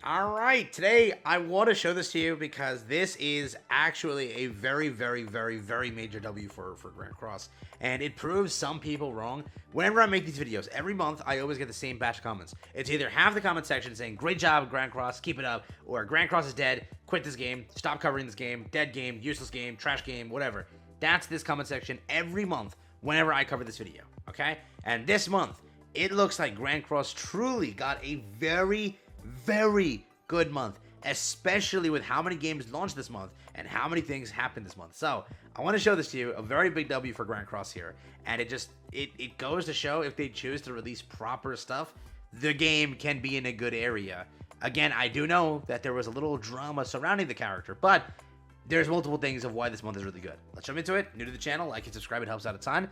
All right, today I want to show this to you because this is actually a very major W for Grand Cross, and it proves some people wrong. Whenever I make these videos, every month I always get the same batch of comments. It's either half the comment section saying, "Great job, Grand Cross, keep it up," or "Grand Cross is dead, quit this game, stop covering this game, dead game, useless game, trash game, whatever." That's this comment section every month whenever I cover this video, okay? And this month, it looks like Grand Cross truly got a very good month, especially with how many games launched this month and how many things happened this month. So I want to show this to you, a very big W for Grand Cross here, and it goes to show if they choose to release proper stuff, the game can be in a good area. Again, I do know that there was a little drama surrounding the character, but there's multiple things of why this month is really good. Let's jump into it. New to the channel, like and subscribe, it helps out a ton.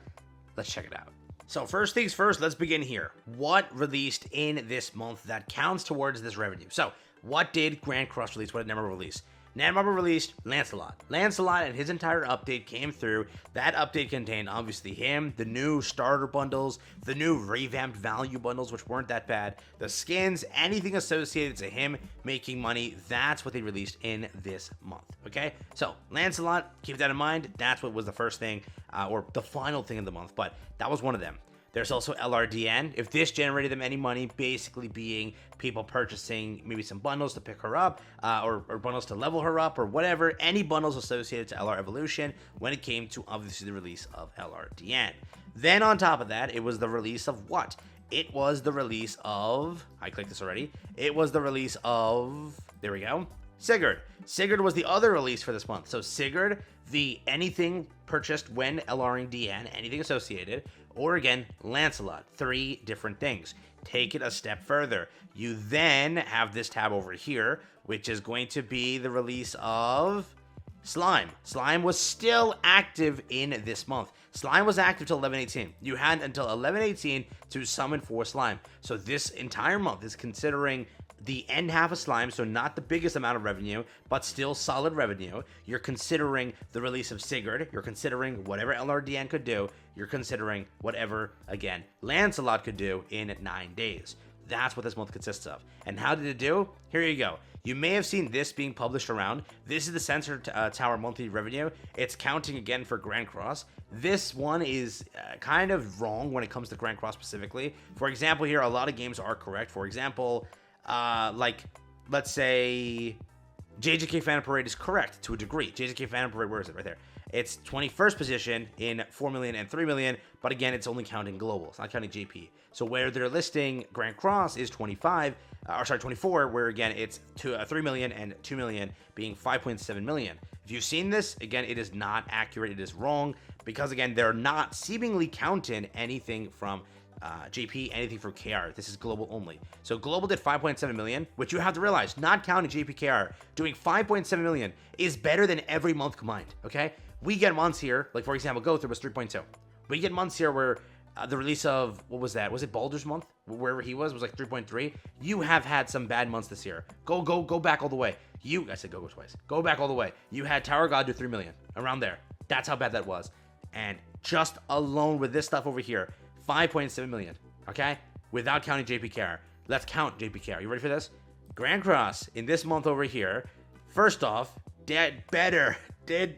Let's check it out. So first things first, let's begin here. What released in this month that counts towards this revenue? So what did Grand Cross release? What did Netmarble release? Netmarble released Lancelot. Lancelot and his entire update came through. That update contained obviously him, the new starter bundles, the new revamped value bundles, which weren't that bad, the skins, anything associated to him making money. That's what they released in this month. Okay, so Lancelot, keep that in mind. That's what was the first thing, or the final thing of the month, but that was one of them. There's also LRDN. If this generated them any money, basically being people purchasing maybe some bundles to pick her up, or bundles to level her up, or whatever, any bundles associated to LR Evolution when it came to obviously the release of LRDN. Then on top of that, it was the release of what? It was the release of, I clicked this already, it was the release of, there we go, Sigurd. Sigurd was the other release for this month. So Sigurd, the anything purchased when LRing DN, anything associated, or again, Lancelot, 3 different things. Take it a step further. You then have this tab over here, which is going to be the release of Slime. Slime was still active in this month. Slime was active till 11/18. You had until 11/18 to summon 4 Slime. So this entire month is considering the end half of Slime, so not the biggest amount of revenue, but still solid revenue. You're considering the release of Sigurd. You're considering whatever LRDN could do. You're considering whatever, again, Lancelot could do in 9 days. That's what this month consists of. And how did it do? Here you go. You may have seen this being published around. This is the Sensor Tower monthly revenue. It's counting again for Grand Cross. This one is kind of wrong when it comes to Grand Cross specifically. For example, here, a lot of games are correct. For example, like, let's say JJK Phantom Parade is correct to a degree. JJK Phantom Parade, where is it? Right there. It's 21st position in 4 million and 3 million, but again, it's only counting global. It's not counting JP. So where they're listing Grand Cross is 24, where again, it's 3 million and 2 million being 5.7 million. If you've seen this, again, it is not accurate. It is wrong because, again, they're not seemingly counting anything from JP, anything from KR. This is global only. So global did 5.7 million, which you have to realize, not counting JP KR, doing 5.7 million is better than every month combined, okay? We get months here, like for example, Go Through was 3.2. We get months here where the release of, what was that? Was it Baldur's month? Wherever he was like 3.3. You have had some bad months this year. Go back all the way. I said go twice. Go back all the way. You had Tower God do 3 million, around there. That's how bad that was. And just alone with this stuff over here, 5.7 million, okay? Without counting JPKR. Let's count JPKR. You ready for this? Grand Cross in this month over here, first off, did better than,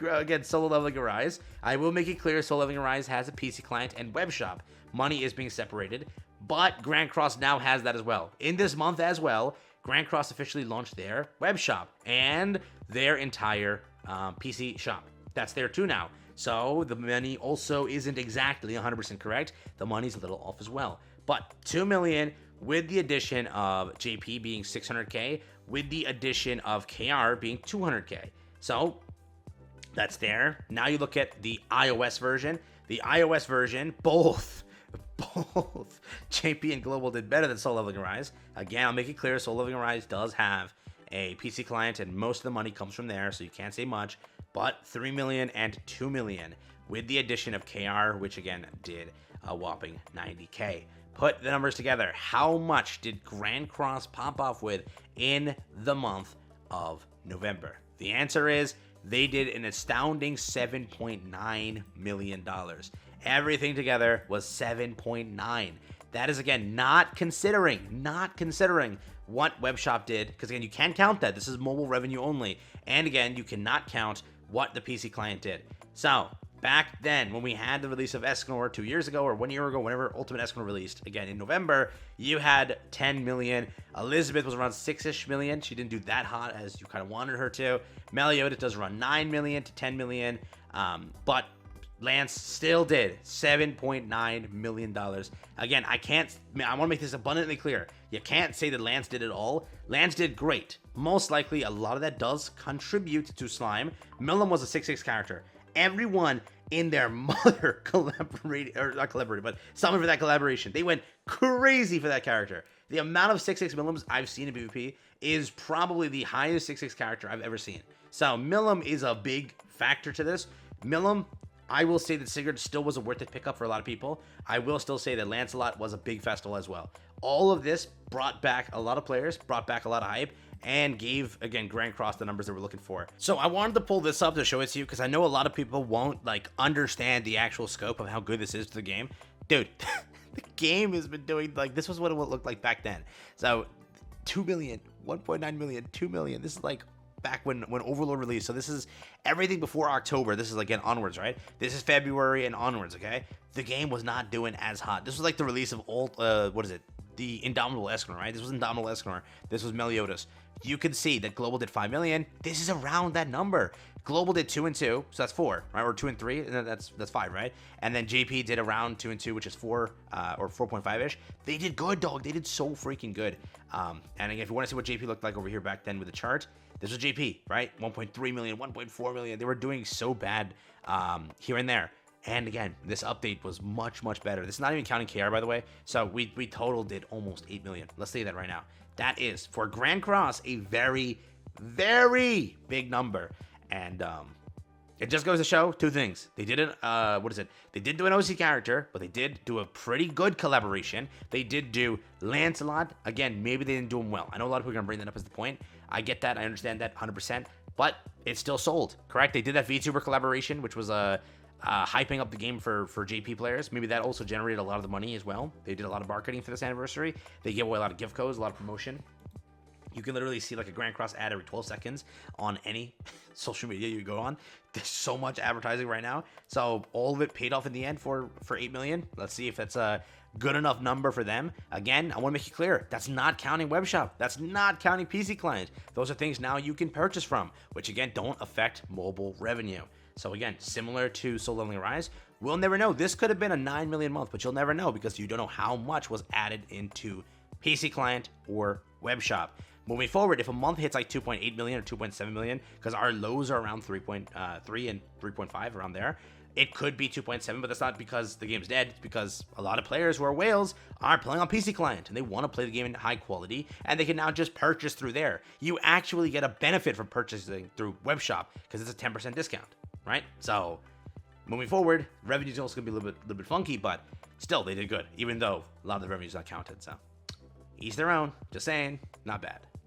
again, Solo Leveling Arise. I will make it clear Solo Leveling Arise has a PC client and web shop. Money is being separated, but Grand Cross now has that as well. In this month as well, Grand Cross officially launched their web shop and their entire PC shop. That's there too now. So the money also isn't exactly 100% correct. The money's a little off as well. But 2 million with the addition of JP being 600K, with the addition of KR being 200K. So that's there. Now you look at the iOS version. The iOS version, both JP and Global did better than Soul Leveling Arise. Again, I'll make it clear, Soul Leveling Arise does have a PC client and most of the money comes from there, so you can't say much. But 3 million and 2 million with the addition of KR, which again did a whopping 90K. Put the numbers together. How much did Grand Cross pop off with in the month of November? The answer is they did an astounding $7.9 million. Everything together was 7.9. That is, again, not considering what Webshop did, because, again, you can't count that. This is mobile revenue only. And, again, you cannot count what the PC client did. So, back then, when we had the release of Escanor 2 years ago or 1 year ago, whenever Ultimate Escanor released, again, in November, you had 10 million. Elizabeth was around 6-ish million. She didn't do that hot as you kind of wanted her to. Meliodas does around 9 million to 10 million. But Lance still did $7.9 million. Again, I want to make this abundantly clear. You can't say that Lance did it all. Lance did great. Most likely, a lot of that does contribute to Slime. Millum was a 6-6 character. Everyone in their mother collaborated, or not collaborated, but someone for that collaboration. They went crazy for that character. The amount of 6-6 Millums I've seen in PvP is probably the highest 6-6 character I've ever seen. So Millum is a big factor to this. Millum, I will say that Sigurd still was a worth it pickup for a lot of people. I will still say that Lancelot was a big festival as well. All of this brought back a lot of players, brought back a lot of hype, and gave, again, Grand Cross the numbers that we're looking for. So I wanted to pull this up to show it to you, because I know a lot of people won't, like, understand the actual scope of how good this is to the game. Dude, the game has been doing, like, this was what it looked like back then. So 2 million, 1.9 million, 2 million. This is like back when Overlord released. So this is everything before October. This is, again, onwards, right? This is February and onwards, okay? The game was not doing as hot. This was like the release of the Indomitable Escanor, right? This was Indomitable Escanor. This was Meliodas. You can see that Global did 5 million. This is around that number. Global did 2 and 2, so that's 4, right? Or 2 and 3, and that's 5, right? And then JP did around 2 and 2, which is 4 or 4.5-ish. They did good, dog. They did so freaking good. And again, if you want to see what JP looked like over here back then with the chart, this was JP, right? 1.3 million, 1.4 million. They were doing so bad here and there. And again, this update was much, much better. This is not even counting KR, by the way. So we total did almost 8 million. Let's say that right now. That is, for Grand Cross, a very, very big number. And it just goes to show two things. They didn't, They did do an OC character, but they did do a pretty good collaboration. They did do Lancelot. Again, maybe they didn't do him well. I know a lot of people are going to bring that up as the point. I get that. I understand that 100%. But it still sold, correct? They did that VTuber collaboration, which was hyping up the game for JP players. Maybe that also generated a lot of the money as well. They did a lot of marketing for this anniversary. They gave away a lot of gift codes, a lot of promotion. You can literally see like a Grand Cross ad every 12 seconds on any social media you go on. There's so much advertising right now. So all of it paid off in the end for 8 million. Let's see if that's a good enough number for them. Again, I want to make it clear, that's not counting Webshop. That's not counting PC Client. Those are things now you can purchase from, which again, don't affect mobile revenue. So again, similar to Soul Leveling Rise, we'll never know. This could have been a 9 million month, but you'll never know because you don't know how much was added into PC Client or Webshop. Moving forward, if a month hits like 2.8 million or 2.7 million, because our lows are around 3.3 and 3.5 around there, it could be 2.7, but that's not because the game's dead. It's because a lot of players who are whales are playing on PC Client, and they want to play the game in high quality, and they can now just purchase through there. You actually get a benefit from purchasing through Webshop, because it's a 10% discount, right? So, moving forward, revenue's also going to be a little bit funky, but still, they did good, even though a lot of the revenue's not counted, so each their own. Just saying, not bad.